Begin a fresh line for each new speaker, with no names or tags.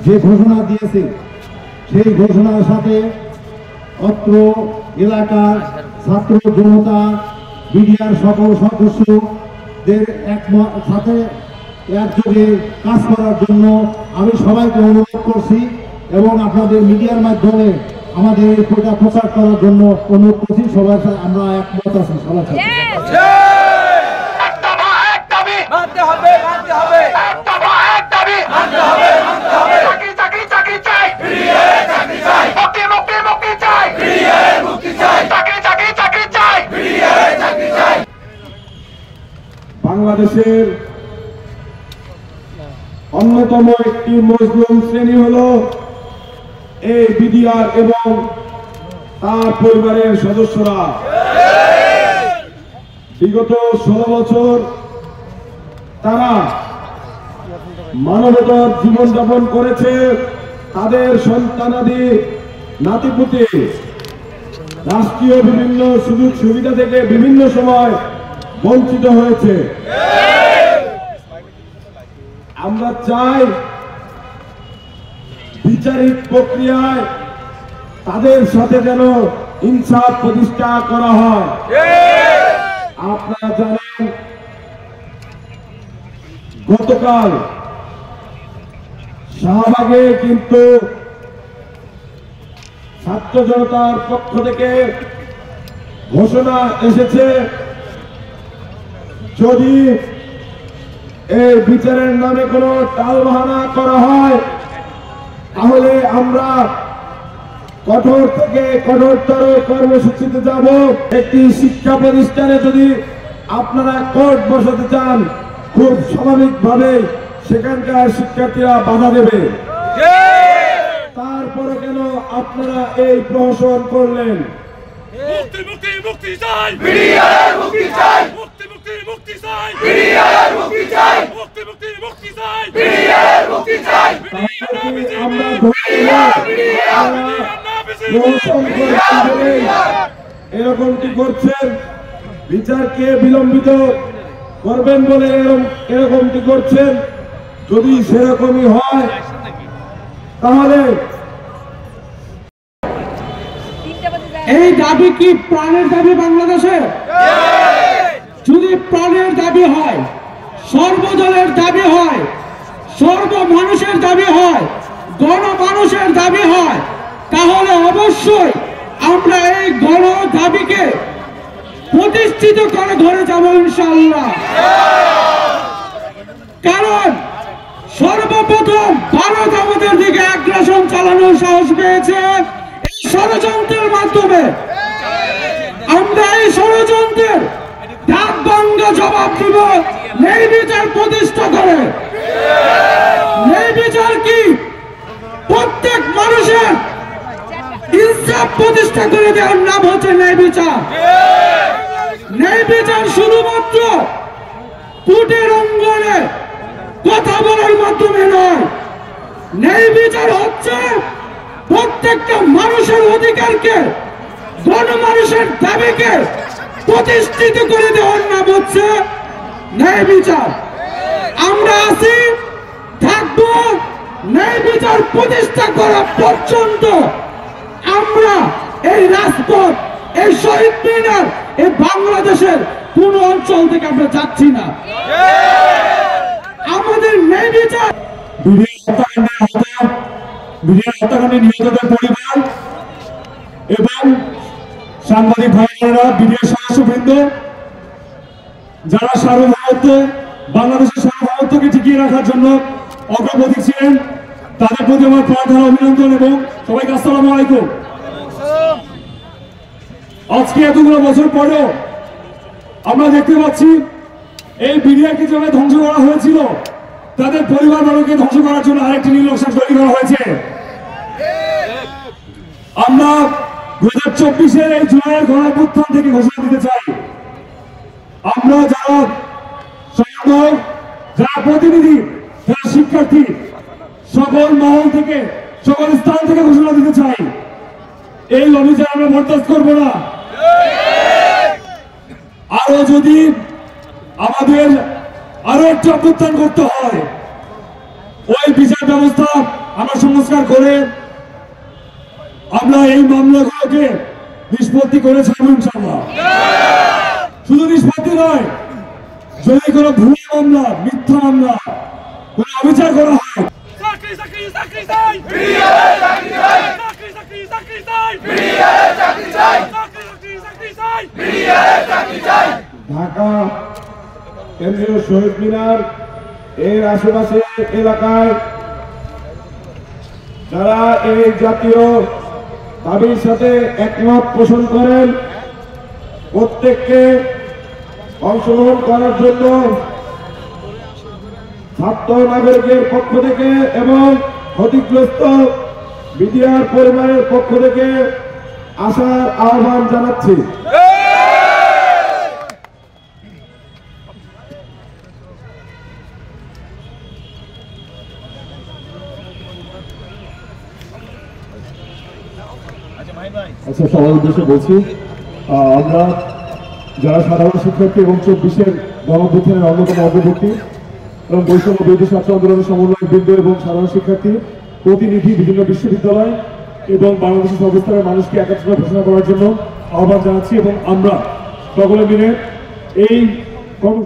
যে ঘোষণা দিয়েছে সেই ঘোষণার সাথে অত্র এলাকার ছাত্র জনতা বিডিআর সকল সদস্যদের সাথে একযোগে কাজ করার জন্য আমি সবাইকে অনুরোধ করছি এবং আপনাদের মিডিয়ার মাধ্যমে আমাদের এই প্রচার করার জন্য অনুরোধ করছি। সবাই আমরা একমত আছি সবার সাথে।
বাংলাদেশের অন্যতম একটি মজলুম শ্রেণী হলো এই বিডিআর এবং তার পরিবারের সদস্যরা। বিগত 16 বছর তারা মানবতার জীবনযাপন করেছে। তাদের সন্তানাদি নাতিপুতি রাষ্ট্রীয় বিভিন্ন সুযোগ সুবিধা থেকে বিভিন্ন সময় বঞ্চিত হয়েছে। আমরা চাই বিচারিক প্রক্রিয়ায় তাদের সাথে যেন ইনসাফ প্রতিষ্ঠা করা হয়। আপনারা জানেন গতকাল শাহবাগে কিন্তু ছাত্র জনতার পক্ষ থেকে ঘোষণা এসেছে, যদি এই বিচারের নামে কোনো টালবাহানা করা হয় তাহলে আমরা কঠোর থেকে কঠোরতর কর্মসূচিতে যাব। একটি শিক্ষা প্রতিষ্ঠানে যদি আপনারা কোর্ট বসাতে চান, খুব স্বাভাবিকভাবে সেখানকার শিক্ষার্থীরা বাধা দেবে। তারপরে কেন আপনারা এই প্রহসন করলেন?
মুক্তি মুক্তি মুক্তি চাই,
বিডিআর মুক্তি চাই,
মুক্তি মুক্তি মুক্তি চাই,
বিডিআর মুক্তি চাই,
মুক্তি মুক্তি মুক্তি চাই,
বিডিআর মুক্তি চাই।
আমরা এরকমটি করছেন, বিচারকে বিলম্বিত করবেন বলে এরকমটি করছেন। যদি সেরকমই হয় তাহলে
এই দাবি কি প্রাণের দাবি বাংলাদেশে? যদি প্রাণের দাবি হয়, সর্বদলের দাবি হয়, সর্বমানুষের দাবি হয়, গণমানুষের দাবি হয়, তাহলে অবশ্যই আমরা এই গণ দাবিকে প্রতিষ্ঠিত করে ধরে যাব ইনশাআল্লাহ। কারণ সর্বপ্রথম ভারত আমাদের দিকে আগ্রাসন চালানোর সাহস পেয়েছে এই ষড়যন্ত্রের মাধ্যমে। আমরা এই ষড়যন্ত্রের ডাক ভাঙ্গা জবাব দিব ন্যায় বিচার প্রতিষ্ঠা করে। ন্যায় বিচার কি? প্রত্যেক মানুষের ইনসাফ প্রতিষ্ঠা করে দেওয়ার নাম হচ্ছে ন্যায় বিচার। ন্যায় বিচার শুধুমাত্র কোর্টের অঙ্গনে কথা বলার মাধ্যমে নয়, ন্যায় বিচার হচ্ছে প্রত্যেকটা মানুষের অধিকারকে, গণমানুষের দাবিকে প্রতিষ্ঠিত করে দেওয়ার নাম হচ্ছে ন্যায় বিচার। আমরা আছি, থাকবো, ন্যায় বিচার প্রতিষ্ঠা করা পর্যন্ত আমরা এই রাজপথ, এই শহীদ মিনার, এই বাংলাদেশের কোন অঞ্চল থেকে আমরা যাচ্ছি না। আমাদের ন্যায় বিচার।
বিডিআর হত্যাকাণ্ডে নিহতদের পরিবার এবং সাংবাদিক ভাই বোনেরা, বিডিআর সদস্যবৃন্দ, যারা সার্বভৌমত্ব, বাংলাদেশের সার্বভৌমত্বকে টিকিয়ে রাখার জন্য অগ্রপথিক ছিলেন, তাদের প্রতি আমার প্রার্থনা, অভিনন্দন এবং সবাইকে আসসালামু আলাইকুম। আজকে এতগুলো বছর পরেও আমরা দেখতে পাচ্ছি এই বিডিআরকে যেভাবে ধ্বংস করা হয়েছিল, তাদের পরিবারকে ধ্বংস করার জন্য আরেকটি নির্লজ্জ তৈরি করা হয়েছে। আমরা 2024-এর এই জুলাইয়ের গণঅভ্যুত্থান থেকে ঘোষণা দিতে চাই, আমরা যারা সমন্বয়, যারা প্রতিনিধি, যারা শিক্ষার্থী, সকল মহল থেকে, সকল স্থান থেকে ঘোষণা দিতে চাই, এই অভিযান আমরা বরদাস্ত করব না। আরো যদি আমাদের আরো একটি অভ্যুত্থান করতে হয়, ওই বিচার ব্যবস্থা আমরা সংস্কার করে আমরা এই মামলাগুলোকে নিষ্পত্তি করে ছাড়বো ইনশাআল্লাহ। শুধু নিষ্পত্তি নয়, যদি কোনো ভুয়া মামলা, মিথ্যা মামলা, কোনো অবিচার করা হয়,
চাকরি চাকরি চাকরি চাই
ফিরিয়ে চাকরি চাই
চাকরি চাকরি চাকরি চাই
ফিরিয়ে চাকরি চাই
চাকরি চাকরি চাকরি চাই
ফিরিয়ে চাকরি চাই
ঢাকা কেন্দ্রীয় শহীদ মিনার এর আশেপাশে এলাকায় যারা এই জাতীয় দাবির সাথে একমত পোষণ করেন প্রত্যেককে অংশগ্রহণ করার জন্য ছাত্র নাগরিকের পক্ষ থেকে এবং ক্ষতিগ্রস্ত বিডিআর পরিবারের পক্ষ থেকে আসার আহ্বান জানাচ্ছি।
আচ্ছা, সবার উদ্দেশ্যে বলছি, আমরা যারা সাধারণ শিক্ষার্থী এবং 24-এর গণঅভ্যুত্থানের অন্যতম অগ্রবর্তী এবং বৈষম্য বিরোধী ছাত্র আন্দোলনের সমন্বয় বৃন্দ এবং সাধারণ শিক্ষার্থী প্রতিনিধি বিভিন্ন বিশ্ববিদ্যালয় এবং বাংলাদেশের সর্বস্তরের মানুষকে একাত্মতা ঘোষণা করার জন্য আহ্বান জানাচ্ছি এবং আমরা সকলে মিলে এই কর্ম